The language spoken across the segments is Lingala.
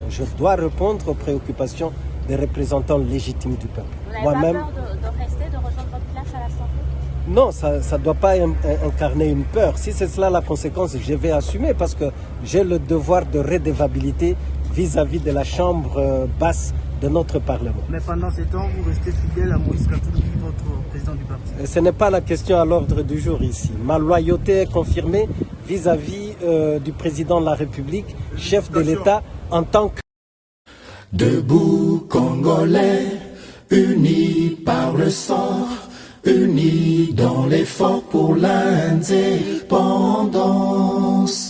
Je dois répondre aux préoccupations des représentants légitimes du peuple. Vous n'avez pas peur de rester, de rejoindre votre place à l'Assemblée? Non, ça ne doit pas incarner une peur. Si c'est cela la conséquence, je vais assumer parce que j'ai le devoir de redevabilité vis-à-vis de la chambre basse de notre Parlement. Mais pendant ce temps, vous restez fidèle à Moïse Katumbi, votre président du parti. Ce n'est pas la question à l'ordre du jour ici. Ma loyauté est confirmée vis-à-vis du président de la République, chef de l'État, en tant que... Debout Congolais, unis par le sang, unis dans l'effort pour l'indépendance.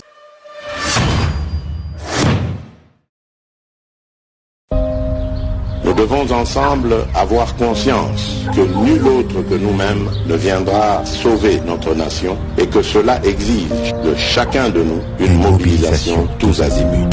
Nous devons ensemble avoir conscience que nul autre que nous-mêmes ne viendra sauver notre nation et que cela exige de chacun de nous une mobilisation tous azimuts.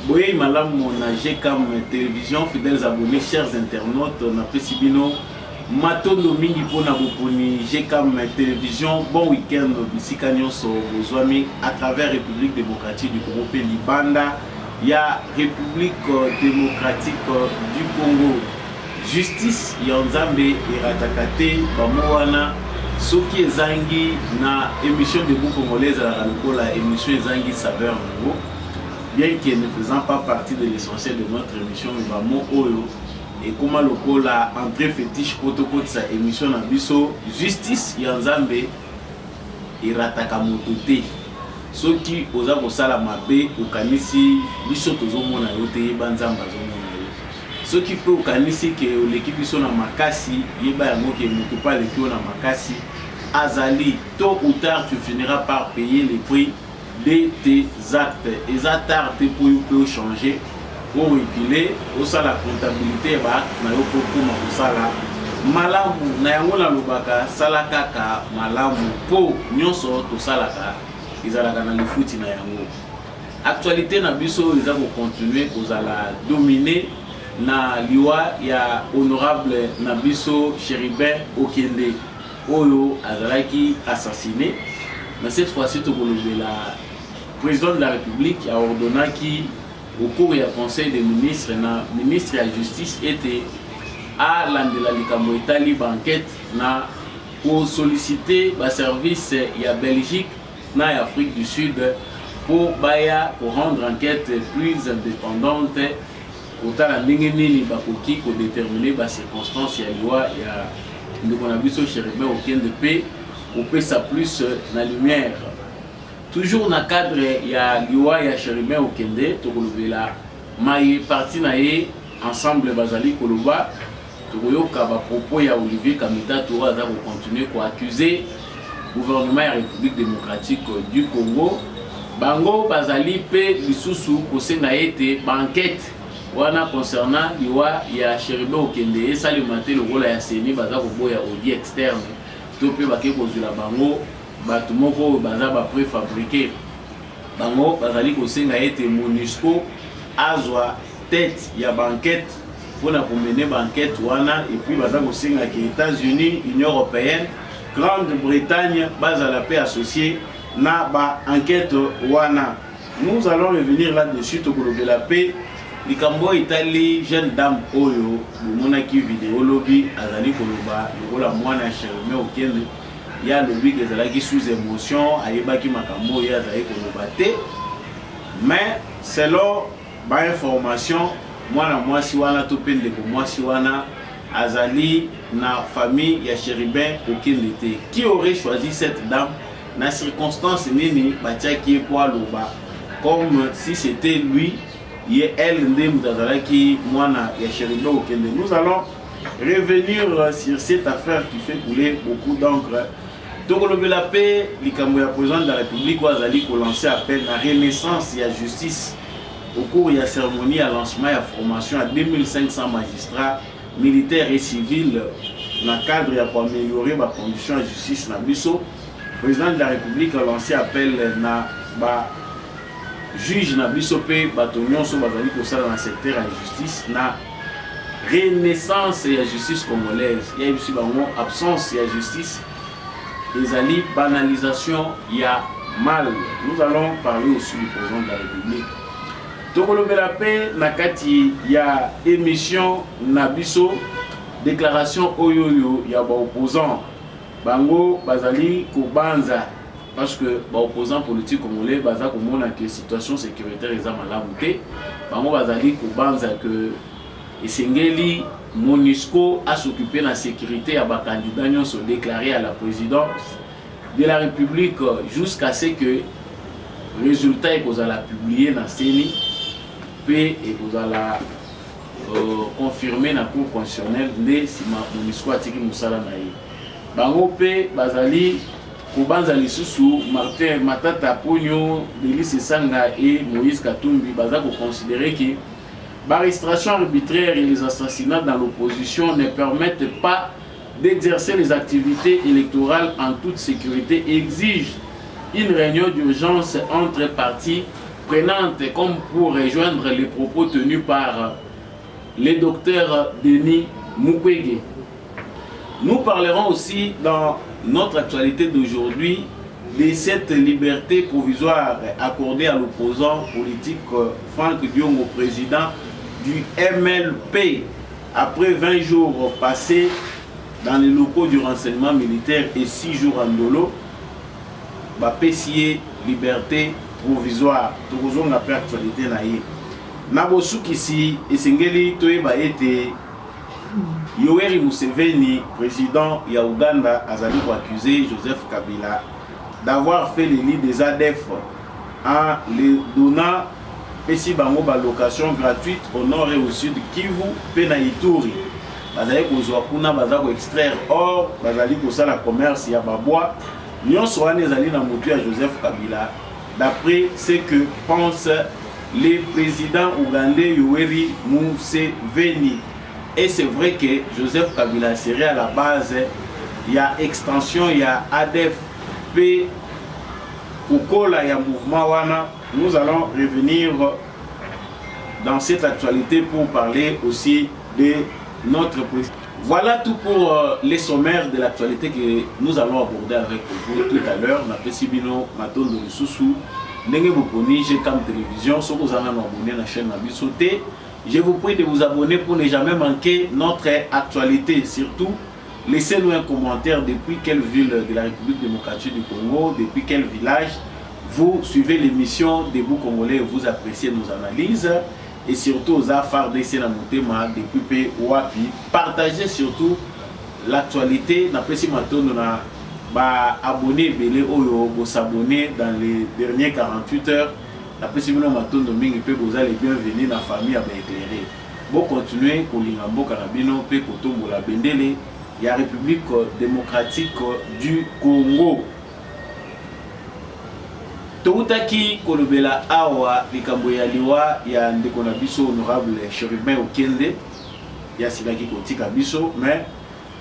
Oui, madame, on a GCAM télévision, fidèles abonnés, chers internautes, on a Pesibino, Matondo Mingi Pona Boponi, GCAM télévision, bon week-end, Bissika Nyonso, Bozwami, à travers République démocratique du Congo, Libanda, il y a République démocratique du Congo, justice, Yanzambe, Iratakate, Bamoana, Soki Ezangi, na émission de Bou Congolaise à la émission Ezangi Saveur Nouveau. Bien qu'il ne faisant pas partie de l'essentiel de notre émission, nous avons Oyo et comment le col a entré fétiche protocole de sa émission à Bisso justice Yanzambe et Ratakamotote. Ceux qui osent au Salamabe au Kanisi, Bisso Tozomona Yote, Banzamba Zomona. Ceux qui peuvent au Kanisi que l'équipe Bisso na Makasi, Yeba Yango qui ne peut pas l'équipe na Makasi, Azali, tôt ou tard tu finiras par payer les prix de tes actes. Et ça tarde pour changer, pour reculer, au ça la comptabilité va na yo pour sala malamu na yango na lobaka sala kaka malamu po nyonso to salaka izalaka na lifuti na yango. Actualité na biso ils vont continuer kozala dominer na liwa ya honorable na biso Chéribin Okende oyo azalaki assassiné. Mais cette fois-ci, la président de la République a ordonné qu'au cours du Conseil des ministres, le ministre de la Justice était à l'Italie banquette pour solliciter le service de la Belgique et l'Afrique du Sud pour rendre l'enquête plus indépendante pour déterminer les circonstances et la loi. Nous avons vu ce Chéribin aucun de paix. On peut ça plus la lumière. Toujours dans le cadre, il y a l'IWA, il y a Chéribin Okende, Togolobela, Maïe, parti naïe, ensemble Bazali Koloba, Togoyoka, propos, il y a Olivier Kamita, Toura, pour continuer pour accuser le gouvernement de la République démocratique du Congo. Bango, Bazali, P, Lissoussou, Kosenga été, banquette, Wana concernant l'IWA, il y a Chéribin Okende, et ça le matin, le rôle à Yasseni, Bazali, il y a audit externe. Topé baké kozula bango batu moko baza ba préfabriqué bango bazali kosenga ete MONUSCO azwa tête ya banquette pour na mener banquette wana et puis baza kosenga que États-Unis, Union européenne, Grande-Bretagne bazala paix associée na ba enquête wana. Nous allons revenir là-dessus to la paix. Likambo Italie jeune dame oyo monaki vidéo lobby azali koloba lokola mwana Chéribin Okende ya lobby ezalaki sous émotion ayebaki makambo ya azali koloba te mais selon ba information mwana mwasi wana to pe ndeko mwasi wana azali na famille ya Chéribin Okende te. Qui aurait choisi cette dame na circonstance nini batiaki po aloba comme si c'était lui et elle qui nous allons revenir sur cette affaire qui fait couler beaucoup d'encre. Donc le paix, le président de la République a lancé appel à renaissance et à justice au cours de la cérémonie à lancement et à formation à 2500 magistrats militaires et civils dans le cadre pour améliorer les conditions de justice. Le président de la République a lancé appel à juge na biso pe bato nyonso bazali kosala na secteur ya justice na renaissance ya justice congolaise. Il y a aussi absence ya justice, ezali banalisation ya mal. Nous allons parler aussi du président de la République. Tokolobela pe na kati ya émission na biso déclaration oyoyo ya ba opposant bango bazali kobanza. Parce que les opposants politiques congolais baza komona que situation sécuritaire est malamu te bango bazali kobanza que esengeli MONUSCO a s'occuper de la sécurité à ba candidats nyonso déclarés à la présidence de la République jusqu'à ce que le résultat est kozala publié na CENI pe et kozala confirmé na cour constitutionnelle de sima MONUSCO atiki musala na ye bango pe bazali Kubanza lisusu Martin Matata Ponyo, Delis Sanga et Moïse Katumbi baza considérer que l'arrestation arbitraire et les assassinats dans l'opposition ne permettent pas d'exercer les activités électorales en toute sécurité et exigent une réunion d'urgence entre parties prenantes comme pour rejoindre les propos tenus par le docteur Denis Mukwege. Nous parlerons aussi dans notre actualité d'aujourd'hui de cette liberté provisoire accordée à l'opposant politique Franck Diongo, président du MLP, après 20 jours passés dans les locaux du renseignement militaire et 6 jours en dolo, PCA liberté provisoire. Tout le monde a pris actualité. Nabosu Kisi et Sengeli Toeba était Yoweri Museveni, président ya Ouganda, a accusé Joseph Kabila d'avoir fait le lit des ADF en les donnant ici bango ba location gratuite au nord et au sud Kivu pe na Ituri. Bazali kozwa kuna bazako extraire or bazali kosala commerce ya babois nyonso wana ezali na motu ya Joseph Kabila d'après ce que pense le président ougandais Yoweri Museveni. Et c'est vrai que Joseph Kabila serait à la base, il y a extension, il y a ADFP, Ukola, il y a mouvement Wana. Nous allons revenir dans cette actualité pour parler aussi de notre président. Voilà tout pour les sommaires de l'actualité que nous allons aborder avec vous tout à l'heure. Na Pesibino, Matondo Lisusu, Nenge Boponi, Gcam Télévision, ce que vous allez abonner à la chaîne Nabisoté. Je vous prie de vous abonner pour ne jamais manquer notre actualité. Surtout, laissez-nous un commentaire depuis quelle ville de la République démocratique du Congo, depuis quel village vous suivez l'émission Debout Congolais et vous appréciez nos analyses. Et surtout aux affaires d'essai na motema depuis Wapi. Partagez surtout l'actualité. N'apprécie maintenant na abonner belé oyo s'abonner dans les dernières 48 heures. La possibilité de mingi pe boza les bienvenus dans la famille à éclairé. Bon continuer ko lingambo kanabino pe kotombo la bendele ya République démocratique du Congo. Toutaki kolobela awa likambo ya liwa ya ndeko na biso honorable Chérubin Okende ya silaki kotika biso mais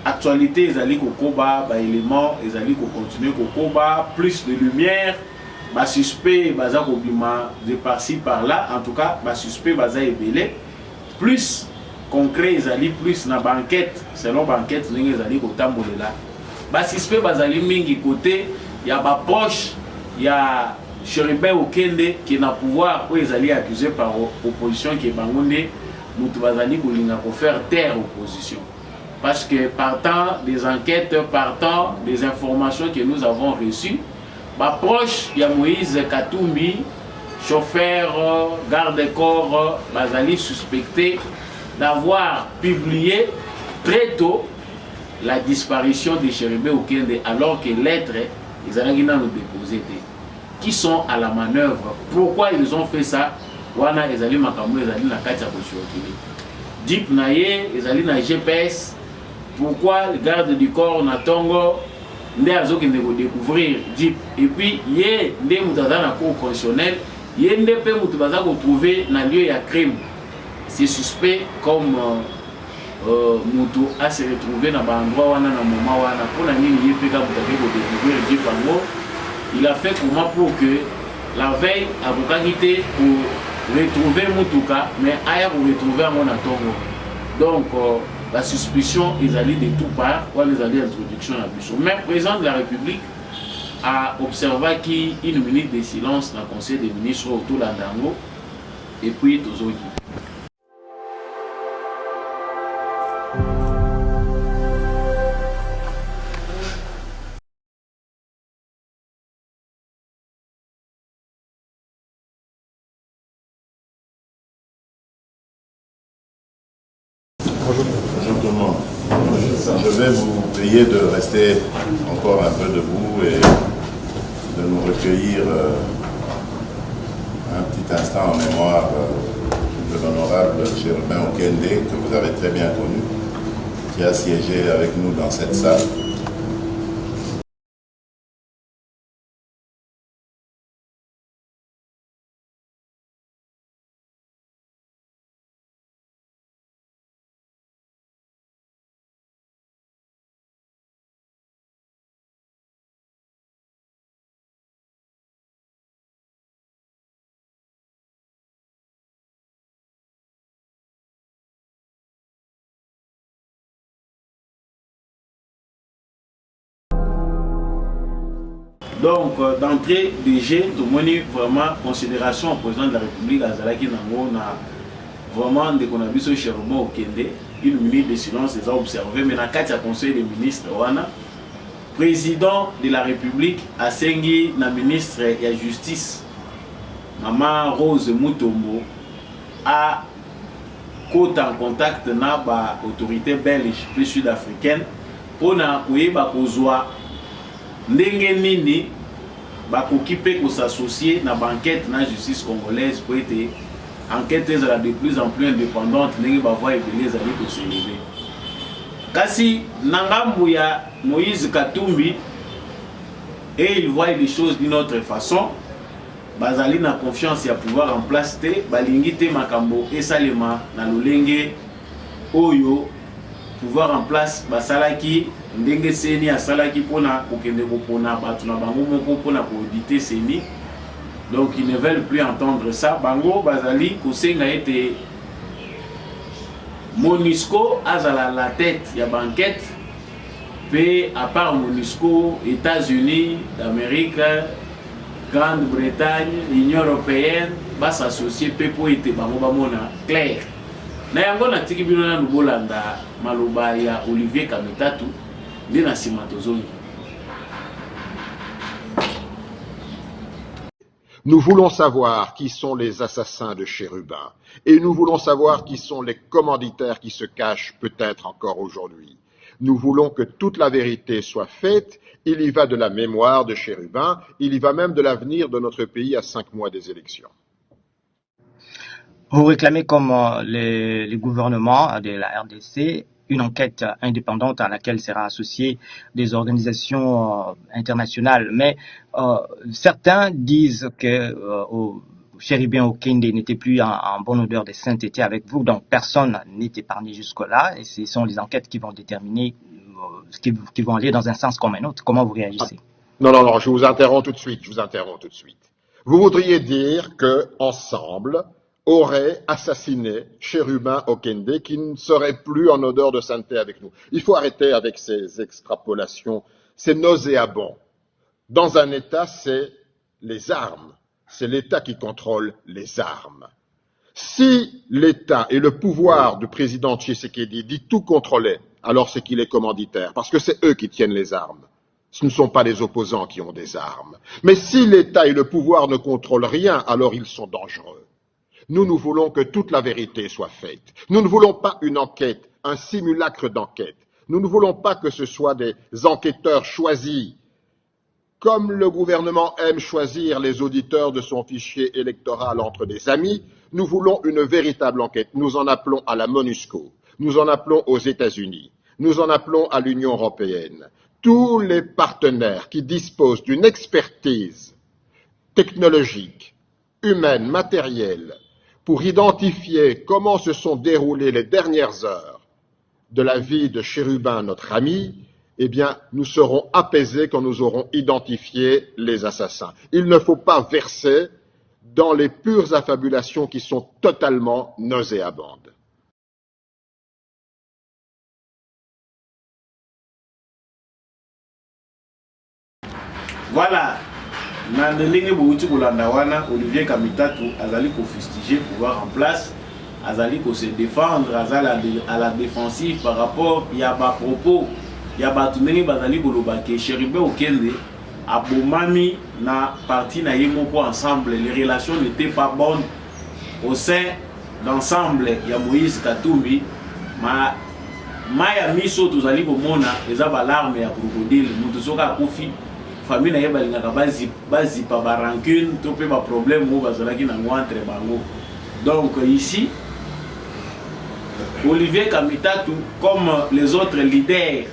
actualité ezali kokoba ba élément ezali ko continuer kokoba plus de lumière. Ba suspect baza kobima de par-ci par-là, en tout cas ba suspect baza ebele plus concret ezali plus na banquette selon banquette ndenge ezali kotambolela ba suspect bazali mingi côté ya ba proche ya Chérubin Okende qui na pouvoir ou ezali accusé par opposition qui bangonde mutu bazali kolinga ko faire taire opposition parce que partant des enquêtes, partant des informations que nous avons reçues, ma proche, il y a Moïse Katumbi, chauffeur, garde-corps, bazali suspecté d'avoir publié très tôt la disparition de Chérubin Okende alors que lettre, ils allaient nous déposer. qui sont à la manœuvre. Pourquoi ils ont fait ça? Wana ezali makambo ezali na kati ya koshokili. Deep na ye ezali na GPS. Pourquoi le garde du corps na tongo nde azokende ko découvrir Deep, et puis ye nde mutaza na cour constitutionnel, ye nde pe mutu baza ko trouver na lieu ya crime. C'est suspect comme mutu a se retrouvé na ba endroit wana na moment wana pona nini ye pe ka mutake ko découvrir Deep ango. Il a fait comment pour que la veille abokakite pour retrouver mutuka mais aya pour retrouver mon tongo. Donc la suspicion ils allaient de tout part, ou les allaient introduction à Bissau. Mais le président de la République a observé qu'il une minute de silence dans le Conseil des ministres autour de l'Andango et puis Tozogi. Bonjour tout le monde. Je vais vous prier de rester encore un peu debout et de nous recueillir un petit instant en mémoire de l'honorable Chérubin Okende, que vous avez très bien connu, qui a siégé avec nous dans cette salle. Donc, d'entrée de jeu, tout le monde vraiment considération au président de la République, Azalaki Nango, na vraiment de qu'on a vu ce Chérubin Okende, une minute de silence, les a observé, mais dans le cadre du Conseil des ministres, wana, président de la République a sengi na ministre de la Justice, Maman Rose Mutombo, a côté en contact na ba autorité belge plus sud-africaine pour na koyeba kozwa ndenge nini bakoki pe ko s'associer na banquette na justice congolaise pour être enquête ezala de plus en plus indépendante ndenge bavoie ebele ezali ko se lever. Kasi na ngambu ya Moïse Katumbi et il voit les choses d'une autre façon. Bazali na confiance ya pouvoir en place te balingi te makambo esalema na lolenge oyo pouvoir en place basalaki ndenge seni asalaki pona kokende kopona batu na bango moko pona ko auditer seni. Donc ils ne veulent plus entendre ça. Bango bazali kosenga ete MONUSCO azala la tête ya banquette pe à part MONUSCO, États-Unis d'Amérique, Grande-Bretagne, l'Union européenne va s'associer pour être clair. Na yango na tiki bino na lubolanda maloba ya Olivier Kamitatu de na simatozongi. Nous voulons savoir qui sont les assassins de Chérubin et nous voulons savoir qui sont les commanditaires qui se cachent peut-être encore aujourd'hui. Nous voulons que toute la vérité soit faite. Il y va de la mémoire de Chérubin, il y va même de l'avenir de notre pays à 5 mois des élections. Vous réclamez comme les gouvernements de la RDC une enquête indépendante à laquelle sera associée des organisations internationales. Mais certains disent que Chérubin Okende n'était plus en bonne odeur de sainteté avec vous, donc personne n'est épargné jusque-là, et ce sont les enquêtes qui vont déterminer, qui vont aller dans un sens comme un autre. Comment vous réagissez? Non, je vous interromps tout de suite, Vous voudriez dire que ensemble aurait assassiné Chérubin Okende qui ne serait plus en odeur de sainteté avec nous. Il faut arrêter avec ces extrapolations, c'est nauséabond. Dans un État, c'est les armes. C'est l'État qui contrôle les armes. Si l'État et le pouvoir du président Tshisekedi dit tout contrôler, alors c'est qu'il est commanditaire, parce que c'est eux qui tiennent les armes. Ce ne sont pas les opposants qui ont des armes. Mais si l'État et le pouvoir ne contrôlent rien, alors ils sont dangereux. Nous voulons que toute la vérité soit faite. Nous ne voulons pas une enquête, un simulacre d'enquête. Nous ne voulons pas que ce soit des enquêteurs choisis Comme le gouvernement aime choisir les auditeurs de son fichier électoral entre des amis, nous voulons une véritable enquête. Nous en appelons à la MONUSCO, nous en appelons aux États-Unis, nous en appelons à l'Union européenne. Tous les partenaires qui disposent d'une expertise technologique, humaine, matérielle, pour identifier comment se sont déroulées les dernières heures de la vie de Chérubin, notre ami, eh bien, nous serons apaisés quand nous aurons identifié les assassins. Il ne faut pas verser dans les pures affabulations qui sont totalement nauséabondes. Voilà. Na ndenge bouti kolanda wana Olivier Kamitatu azali ko fustiger pouvoir en place, azali ko se défendre, azali à la défensive par rapport ya ba propos ya ba ndenge bazali koloba ke Chérubin Okende abomami na parti na yemoko ensemble, les relations n'étaient pas bonnes au sein d'ensemble ya Moïse Katumbi ma ya miso tozali komona eza ba larme ya crocodile mutu soka akufi famille na ye balingaka bazipa ba rancune to pe ba problème mo bazalaki na entre bango. Donc ici Olivier Kamitatu comme les autres leaders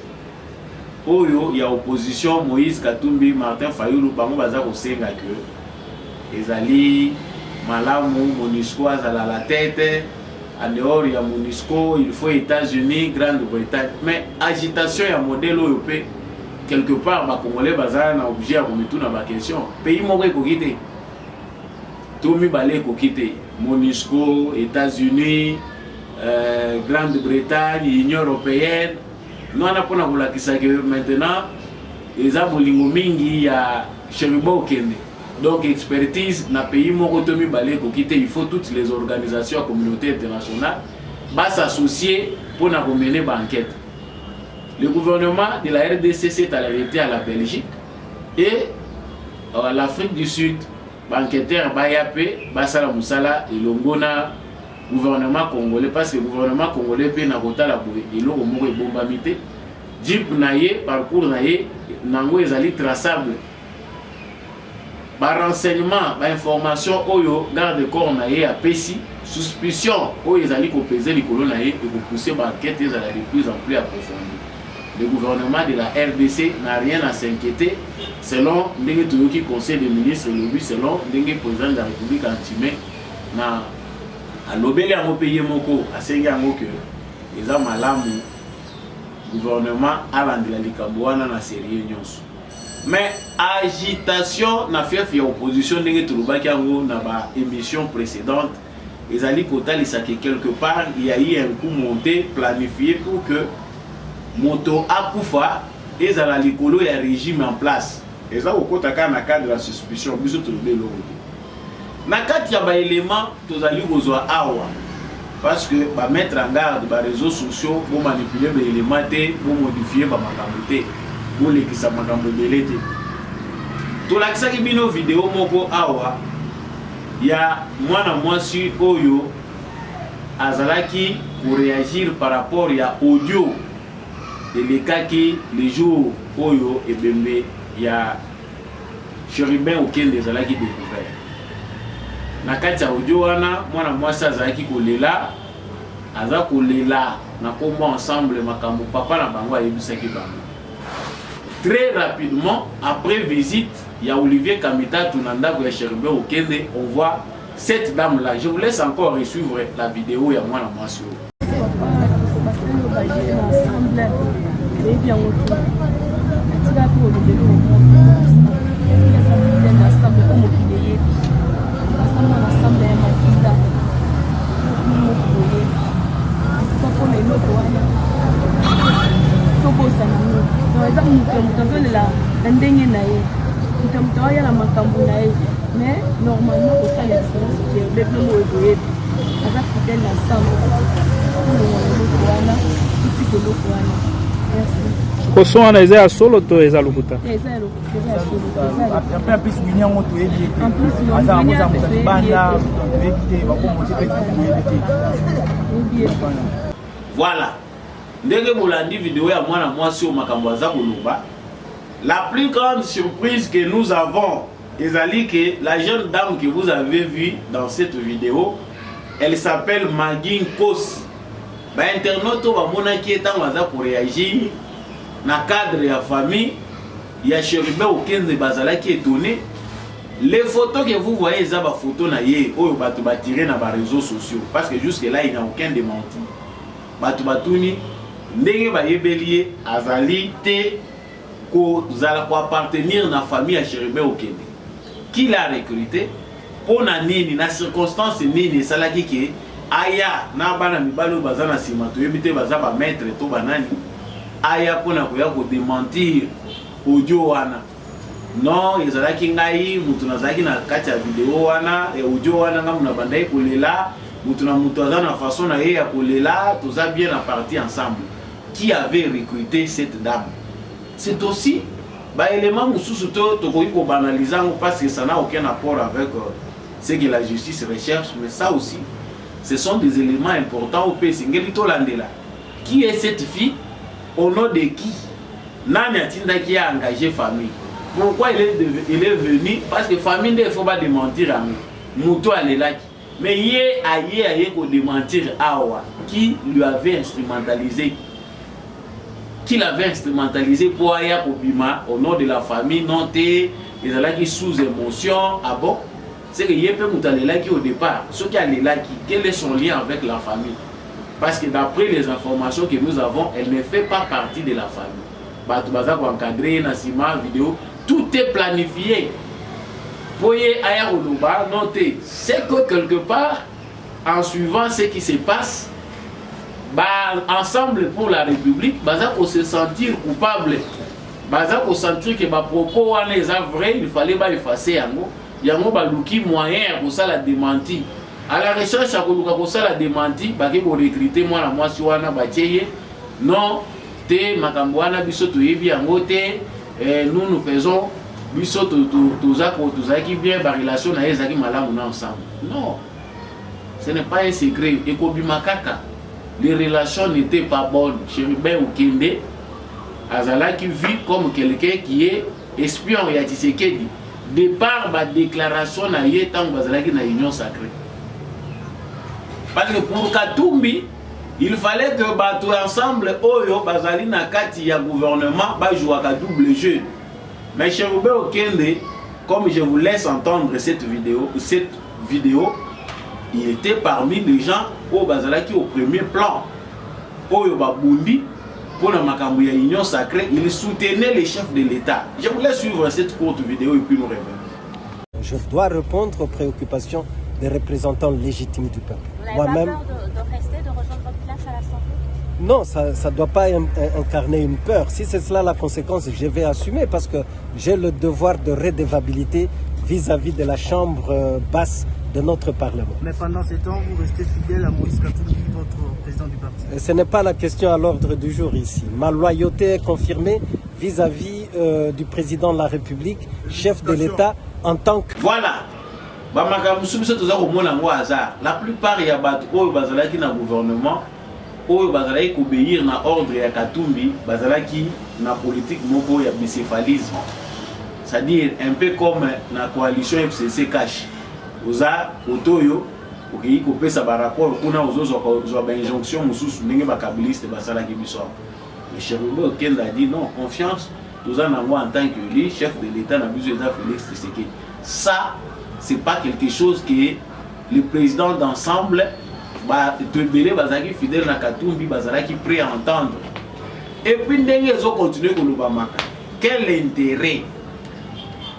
oyo ya opposition Moïse Katumbi, Martin Fayulu bango baza kosenga que ezali malamu MONUSCO azala la tête en dehors ya MONUSCO il faut États-Unis, Grande-Bretagne, mais agitation ya modèle oyo pe quelque part ba Congolais bazala na objet ya komituna ba question pays moko ekokite to mibale ekokite MONUSCO, États-Unis, Grande-Bretagne, Union européenne. Nous avons kolakisa que maintenant eza bolingo mingi ya Chérubin Okende. Donc expertise na pays moko to mibale ekokite, il faut toutes les organisations communauté internationale s'associer pour na mener ba enquête. Le gouvernement de la RDC s'est arrêté à la Belgique et l'Afrique du Sud, banqueteur Bayape, Basala Moussala et Longona, gouvernement congolais, parce que le gouvernement congolais peut n'a pas la bouée et l'eau est bombamité. Jeep naye, parcours naye, nango ezali traçable. Par renseignement, par information, oyo garde corps naye a Pessi, suspicion, oyo ezali ko peser les colons naye et ko pousser banquette ezala de plus en plus approfondie. Le gouvernement de la RDC n'a rien à s'inquiéter selon Ndenge Toyoki conseil des ministres lobby selon Ndenge président de la République antimé na alobeli yango pays moko asengi yango que eza malamu gouvernement alandela likambo wana na sérieux nyonso. Mais agitation na fief ya opposition Ndenge tolobaki yango na ba émission précédente ezali kotalisa que quelque part il y a eu un coup monté planifié pour que moto akufa ezala likolo ya régime en place eza okotaka na cadre de la suspicion biso tolobeli okote na kati ya ba élément tozali kozwa awa parce que ba mettre en garde ba réseaux sociaux bo manipuler ba élément te bo modifier ba makambo te bo lekisa makambo belé te tolakisaki bino vidéo moko awa ya mwana mwasi oyo azalaki pour réagir par rapport ya audio et les cas qui les jours oyo et bembe ya Chérubin Okende ezalaki découvert na kati ya audio wana mwana mwasi azalaki kolela aza kolela na kombo ensemble makambo papa na bango ayebisaki bango. Très rapidement après visite ya Olivier Kamitatu na ndako ya Chérubin Okende on voit cette dame là. Je vous laisse encore suivre la vidéo ya mwana mwasi oyo. Mais normalement, au cas de Kosoana eza solo to eza lokuta. Après plus minyango to ebi. Aza amoza banda ebite bakomote pe voilà. Ndenge molandi vidéo ya mwana mwasi o makambo aza koloba. La plus grande surprise que nous avons, c'est que la jeune dame que vous avez vue dans cette vidéo, elle s'appelle Magin Kos. Internaute qui est pour réagir dans le cadre de la famille, il y a Chérubin Okende Bazala qui est étonné. Les photos que vous voyez, c'est des photos qui sont tirées dans les réseaux sociaux. Parce que jusque-là, il n'y a aucun démenti. Batoubatuni, ndenge bayebelier azali te ko zala ko appartenir na famille à Chérubin Okende. Qui l'a recruté pour na nini na circonstance nini salaki ke aya na bana mibalo bazana sima to yebite baza ba maître to banani aya pona ko ya ko démentir audio wana. Non, ezalaki ngai mutu nazaki na kati ya video wana e audio wana nga muna bandai kolela mutu na mutu azana façon na ye ya kolela toza bien en partie ensemble. Qui avait recruté cette dame? C'est aussi bah élément mususu to ko banaliser parce que ça n'a aucun rapport avec ce que la justice recherche, mais ça aussi ce sont des éléments importants au pays. Qui est cette fille? Au nom de qui? Nani Atinda qui a engagé famille? Pourquoi il est venu? Parce que famille ne faut pas démentir à nous. Mouto Alelaki. Mais aïe ko démentir Awa qui lui avait instrumentalisé. Qui l'avait instrumentalisé pour Aya Kobima au nom de la famille, non ils allaient sous émotion. Ah bon? C'est que Yépe Moutalelaki au départ, ce qui a l'élaki, quel est son lien avec la famille? Parce que d'après les informations que nous avons, elle ne fait pas partie de la famille. Batoubaza pour encadrer, Nassima, vidéo, tout est planifié. Pour Aya Oloba, notez, c'est que quelque part, en suivant ce qui se passe, ensemble pour la République, baza pour se sentir coupable, baza pour sentir que ma propos est vrai, il fallait pas effacer yango, yango baluki moyen pour ça la démentir. À la recherche à pour ça la démentir, baki pour recruter moi la mwasi wana batieye, non, te makambo wana biso to yebi yango te, nous faisons biso to qui bien ba relation na ezaki malamu na ensemble. Non. Ce n'est pas un secret, ekobi makaka. Les relations n'étaient pas bonnes. Chérubin Okende Azala qui vit comme quelqu'un qui est espion et Tshisekedi. De par ma déclaration na yé tant Bazala qui na union sacrée. Parce que pour Katumbi, il fallait que bateau ensemble Oyo Bazali na kati ya gouvernement ba jouer à double jeu. Mais Chérubin Okende, comme je vous laisse entendre cette vidéo, il était parmi les gens au Bazalaki au premier plan. Oyo Babundi, pour la makambo ya union sacrée, il soutenait les chefs de l'État. Je vous laisse suivre cette courte vidéo et puis nous revenons. Je dois répondre aux préoccupations des représentants légitimes du peuple. Vous n'avez pas peur de rester, de rejoindre votre place à l'Assemblée? Non, ça ne doit pas incarner une peur. Si c'est cela la conséquence, je vais assumer parce que j'ai le devoir de redevabilité vis-à-vis de la chambre basse de notre Parlement. Mais pendant ce temps, vous restez fidèle à Moïse Katumbi, votre président du parti. Ce n'est pas la question à l'ordre du jour ici. Ma loyauté est confirmée vis-à-vis du président de la République, chef de l'État, en tant que... Voilà. La plupart il y a des gouvernement où bazalaki obéir na ordre ya Katumbi, bazalaki na politique moko ya bicéphalisme. C'est-à-dire un peu comme la coalition FCC cash. Oza otoyo oki ko pesa ba rapport kuna ozo zo ba injonction mususu ndenge ba kabiliste basala ki biso. Le Chérubin Okende a dit non, confiance oza na moi en tant que lui, chef de l'État na biso eza Félix Tshisekedi. Ça c'est pas quelque chose que le président d'ensemble ba tebele bazaki fidèle na Katumbi bazalaki prêt à entendre. Et puis ndenge zo continuer ko lobamaka. Quel intérêt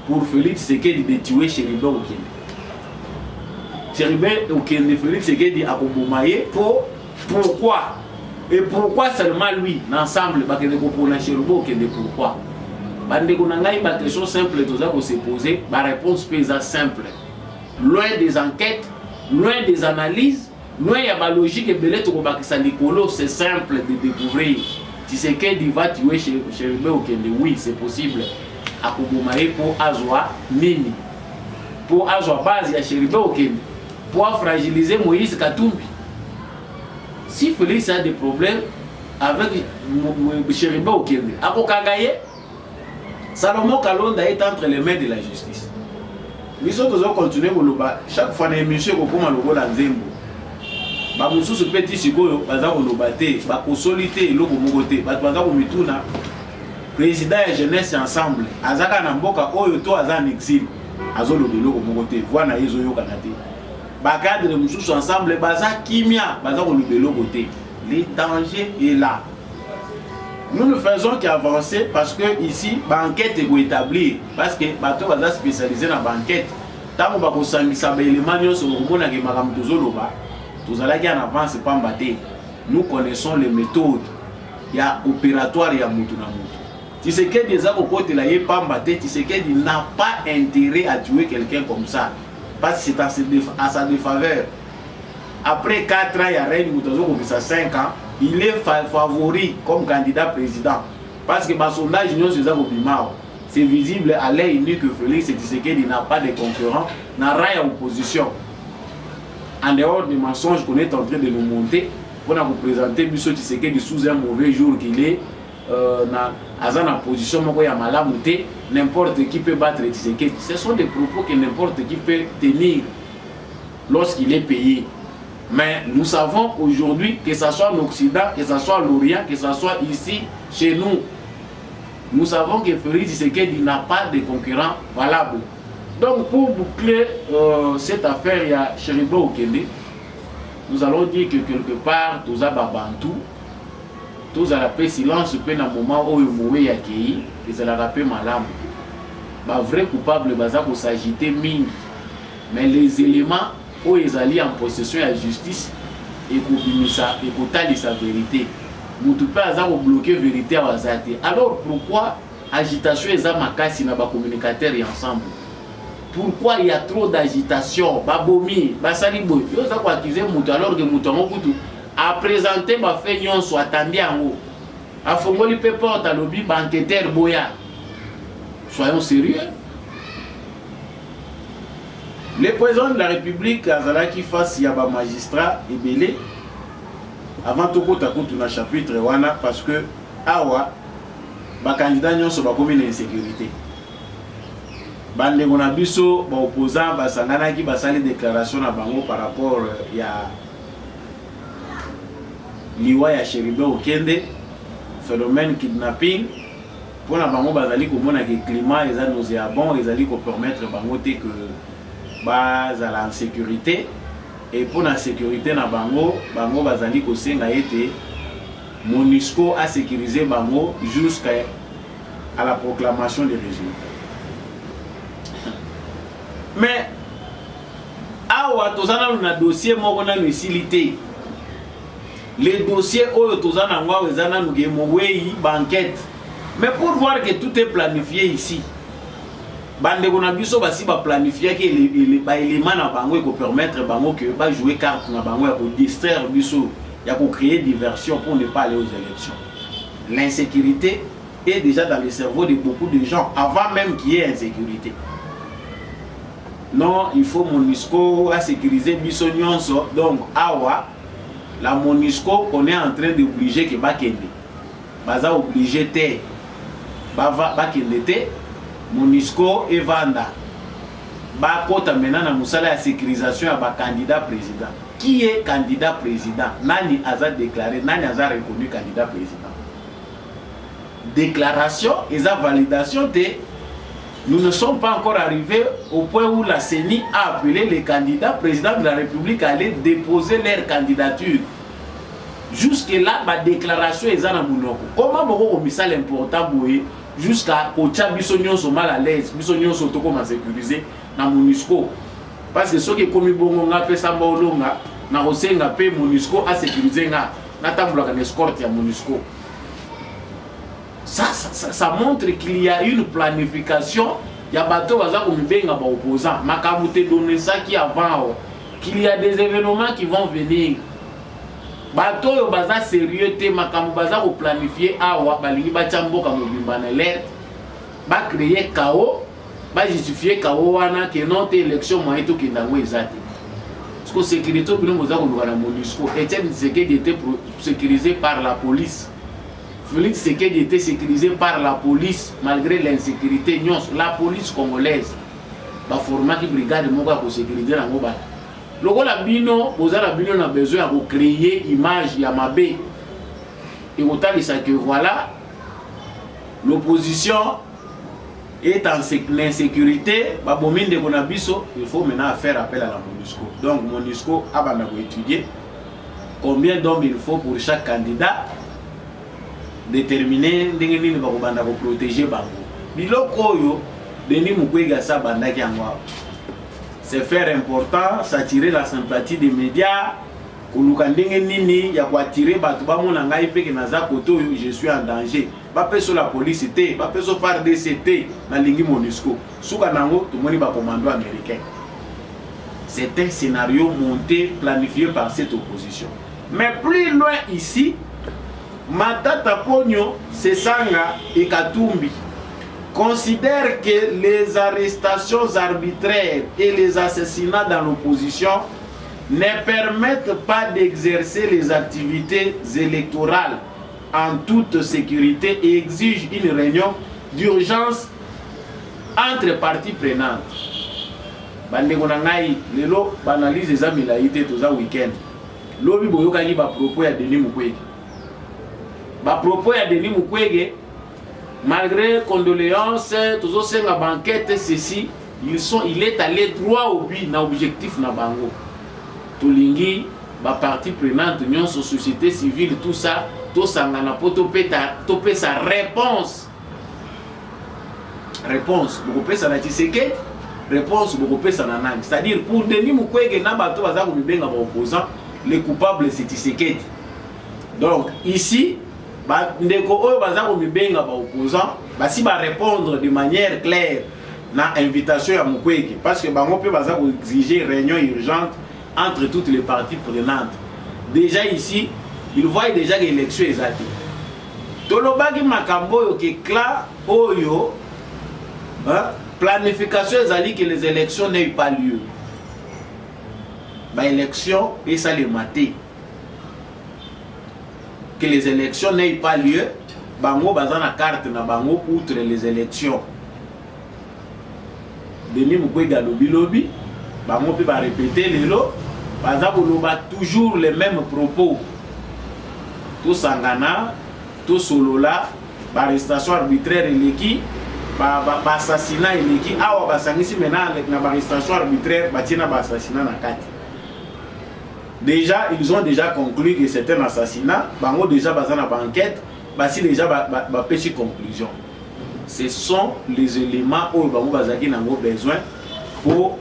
pour Félix Tshisekedi de tuer Chérubin Okende? Chérubin Okende Félix Tshisekedi a Kobomaye pourquoi? Et pourquoi seulement lui l'ensemble bakende kopona Chérubin Okende pourquoi? Bandeko nangai ba question simple toza ko se poser, ba réponse pesa simple. Loin des enquêtes, loin des analyses, loin ya ba logique et belé to ko bakisa likolo, c'est simple de découvrir. Tshisekedi va tuer Chérubin Okende, oui, c'est possible. A Kobomaye pour azwa nini? Pour azwa base ya Chérubin Okende. Pour fragiliser Moïse Katumbi. Si Félix a des problèmes avec Chérubin Okende, Salomon Kalonda est entre les mains de la justice. Nous autres continuer chaque fois dans l'émission comme le la Nzembo. Ba mususu petit sikoyo baza ko lobate ba ko solité loko mokote ba baza ko mituna président et jeunesse ensemble azaka na mboka oyo to aza en exil azolo de loko mokote voilà yezo yo kanate ba cadre mususu ensemble baza kimia baza ko de lokote. Le danger est là. Nous ne faisons qu'avancer parce que ici banquette est établir parce que bato baza spécialisé dans banquette tango ba ko sangisa ba élément nyonso mona ke makambo tozoloba. En avance, pas mbaté. Nous connaissons les méthodes. Il y a opératoire, il y a moutouna moutou. Tu sais que des côté là, il pas mbaté. Tu sais qu'il n'a pas intérêt à tuer quelqu'un comme ça. Parce que c'est à sa défaveur. Après 4 ans, il y a rien de 5 ans. Il est favori comme candidat président. Parce que ma sondage, c'est visible à l'œil nu que Félix Tshisekedi n'a pas de concurrent, n'a rien opposition. En dehors des mensonges qu'on est en train de nous monter, pour nous présenter Bisso Tshisekedi sous un mauvais jour qu'il est, dans la position n'importe qui peut battre Tshisekedi. Ce sont des propos que n'importe qui peut tenir lorsqu'il est payé. Mais nous savons aujourd'hui, que ce soit en Occident, que ce soit à l'Orient, que ce soit ici, chez nous, nous savons que Félix Tshisekedi n'a pas de concurrent valable. Donc pour boucler cette affaire, il y a Chériba Okende. Nous allons dire que quelque part, tous à Babantou, tous à la paix silence, peut un moment où il mourait à Kéi, et ça la paix malam. Le vrai coupable, il s'agiter mine. Mais les éléments où ils allaient en possession de la justice, et qu'on sa vérité. Nous ne pouvons pas bloquer la vérité à Wazate. Alors pourquoi agitation et Zamakasi n'a pas communicateurs ensemble? Pourquoi il y a trop d'agitation? Babomi, Basalibo, ils ont accusé Moutou alors que Moutou a présenté ma fait soit attendu en haut. A Fongoli Péport à lobby banqueteur Boya. Soyons sérieux. Le président de la République a qui face Yaba magistrat et belé avant tout le chapitre wana parce que awa ba candidat nyon so ba commune insécurité. Bande ngona biso ba opposant ba sangana ki ba sali déclaration na bango par rapport ya liwa ya Chériba Okende phénomène kidnapping pour na bango bazali ko mona que climat eza nauséabond ezali ko permettre bango te que base à la sécurité et pour la sécurité na bango bango bazali ko senga été MONUSCO a sécurisé bango jusqu'à la proclamation des résultats. Mais awa tozana na dossier moko na misilité les dossiers oyo tozana ngwa ezana ngemo wei banquette mais pour voir que tout est planifié ici bande kona biso basi ba planifier que les éléments na bango ko permettre bango que ba jouer carte na bango ya ko distraire biso ya ko créer diversion pour ne pas aller aux élections. L'insécurité est déjà dans le cerveau de beaucoup de gens avant même qu'il y ait insécurité. Non, il faut MONUSCO à sécuriser biso nyonso. Donc awa la MONUSCO qu'on est en train d'obliger que bakende baza obligé te bakende te MONUSCO et Vanda bakota maintenant na musala ya sécurisation ya ba candidat président. Qui est candidat président? Nani aza déclaré, nani aza reconnu candidat président? Déclaration et sa validation te. Nous ne sommes pas encore arrivés au point où la CENI a appelé les candidats présidents de la République à aller déposer leur candidature. Jusque-là, ma déclaration est en Mounoko. Comment on a mis ça l'important jusqu'à Kocha Bissonion sont mal à l'aise, Bissonion sont comment sécurisé dans MONUSCO? Parce que ceux qui ont mis bon on a fait ça bolonga, na aussi na paix MONUSCO a sécurisé na table à escorte à MONUSCO. Ça montre qu'il y a une planification. Il y a bateau opposant. Makamute donné ça qui avant. Qu'il y a des événements qui vont venir. Bateau yo baza sérieux te makamu baza ko planifier awa balingi ba chambo ka mobimba na alerte. Ba créer chaos, ba justifier chaos wana que non élection moyen to kindango ezate. Parce que sécurité bino moza ko na MONUSCO. Etienne Tshisekedi était sécurisé par la police Félix Tshisekedi était sécurisé par la police malgré l'insécurité. La police congolaise va former une brigade pour sécuriser la mobile. Logo la bino, la bino a besoin de créer image Yamabé. Et autant de que voilà, l'opposition est en insécurité. Il faut maintenant faire appel à la MONUSCO. Donc MONUSCO a étudier combien d'hommes il faut pour chaque candidat, déterminer pour protéger Bango. Biloko yo, Denis Mukwege sa bandaki yango. C'est faire important, s'attirer la sympathie des médias. Kulukandenge nini ya kwa tirer batu ba mona ngai pe ke naza koto je suis en danger. Ba pe sur la police té, ba pe sur par DCT na lingi MONUSCO. Suka nango tout moni ba commando américain. C'est un scénario monté, planifié par cette opposition. Mais plus loin ici, Matata Ponyo, Sesanga et Katumbi considèrent que les arrestations arbitraires et les assassinats dans l'opposition ne permettent pas d'exercer les activités électorales en toute sécurité et exigent une réunion d'urgence entre parties prenantes. Bandeko na ngai lelo banalise eza milaite toza weekend. Lobi boyokani ba propos ya Denis Mukwege. Ba propos ya Denis Mukwege, malgré condoléances, tozo senga banquette ceci, il est allé droit au but na objectif na bango. Tolingi ba partie prenante nyonso société civile tout ça, to sangana poto peta topé sa réponse. Réponse beaucoup pesa na Tshisekedi. Réponse beaucoup pesa na nani. C'est-à-dire pour Denis Mukwege na bato baza ko bibenga ba opposant, les coupables c'est Tshisekedi. Donc ici ba ndeko oyo baza ko bibenga ba opposant, ba si ba répondre de manière claire na invitation ya Mukwege parce que bango pe baza ko exiger réunion urgente entre toutes les parties prenantes. Déjà ici, il voit déjà que l'élection est zaté. Tolobaki makambo yo ke kla oyo, planification ezali que les élections n'aient pas lieu. Ba élection et ça les maté. Que les élections n'aient pas lieu, bango bazana carte na bango outre les élections. Denis Mukwege lobi bango pe ba répéter lelo. Bazaboloba toujours les mêmes propos. Tout sangana, tout solola, arrestation arbitraire et l'équipe, assassinat et l'équipe. Ah, basangisi maintenant avec la arrestation arbitraire, batina assassinat na kati. Déjà, ils ont déjà conclu que c'est un assassinat. Bango déjà bazana banquette, basi déjà ba péché conclusion. Ce sont les éléments où bango bazaki nango besoin pour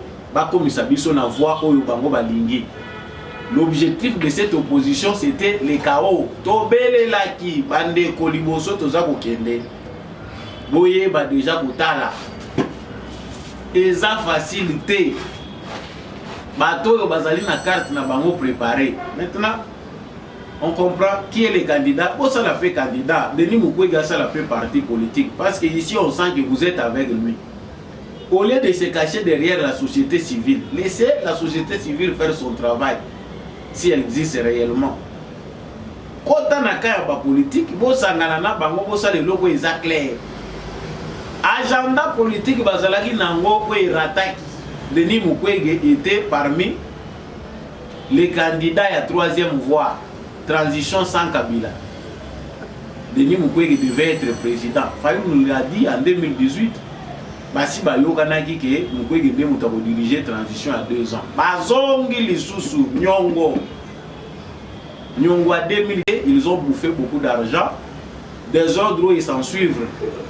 l'objectif de cette opposition c'était le chaos. Tobele laki bande koliboso toza kokende. Boye ba déjà kotala. Eza facilité. Bato yo bazali na carte na bango préparé. Maintenant on comprend qui est le candidat. Pour ça la fait candidat. Denis Mukwege ça la fait parti politique parce que ici on sent que vous êtes avec lui. Au lieu de se cacher derrière la société civile, laissez la société civile faire son travail, si elle existe réellement. Quand on a un politique, bon sangana bango bosa le logo est clair. Agenda politique bazalaki nango ko irataki. Denis Mukwege était parmi les candidats à troisième voie, transition sans Kabila. Denis Mukwege devait être président. Fayou nous l'a dit en 2018. Basi bayokanaki ke Mukwege nde muta ko diriger transition à 2 ans. Bazongi lisusu nyongo. Nyongo à 2000, ils ont bouffé beaucoup d'argent. Des ordres et s'en suivre.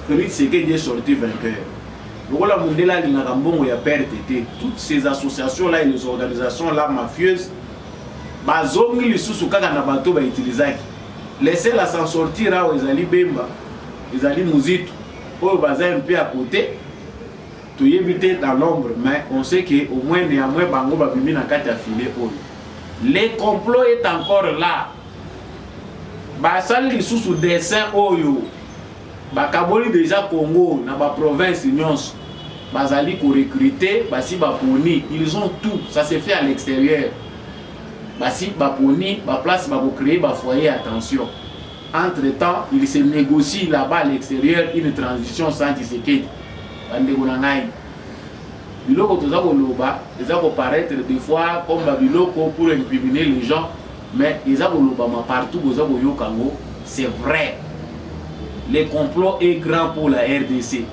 Félix Tshisekedi est sorti vainqueur. Lokola Mundela lingaka mbongo ya PRTT. Toutes ces associations là et les organisations là mafieuses bazongi lisusu kaka na bato ba utilisaki. Laissez-la s'en sortir à ezali Bemba, ezali Muzitu. Oyo baza un peu à côté. Tout éviter dans l'ombre, mais on sait qu'au moins néanmoins bango babimi na kati affilé oyo. Le complot est encore là. Basali sous dessin oyo. Bakaboli déjà Congo na ba province nyonso. Bazali ko recruter, basi baponi, ils ont tout, ça se fait à l'extérieur. Basi baponi, ba place ba ko créer ba foyer attention. Entre-temps, il se négocie là-bas à l'extérieur une transition sans Tshisekedi. Biloko toza koloba, eza ko paraître des fois comme biloko pour incriminer les gens, mais eza koloba ma partout boza koyokango, c'est vrai. Le complot est grand pour la RDC.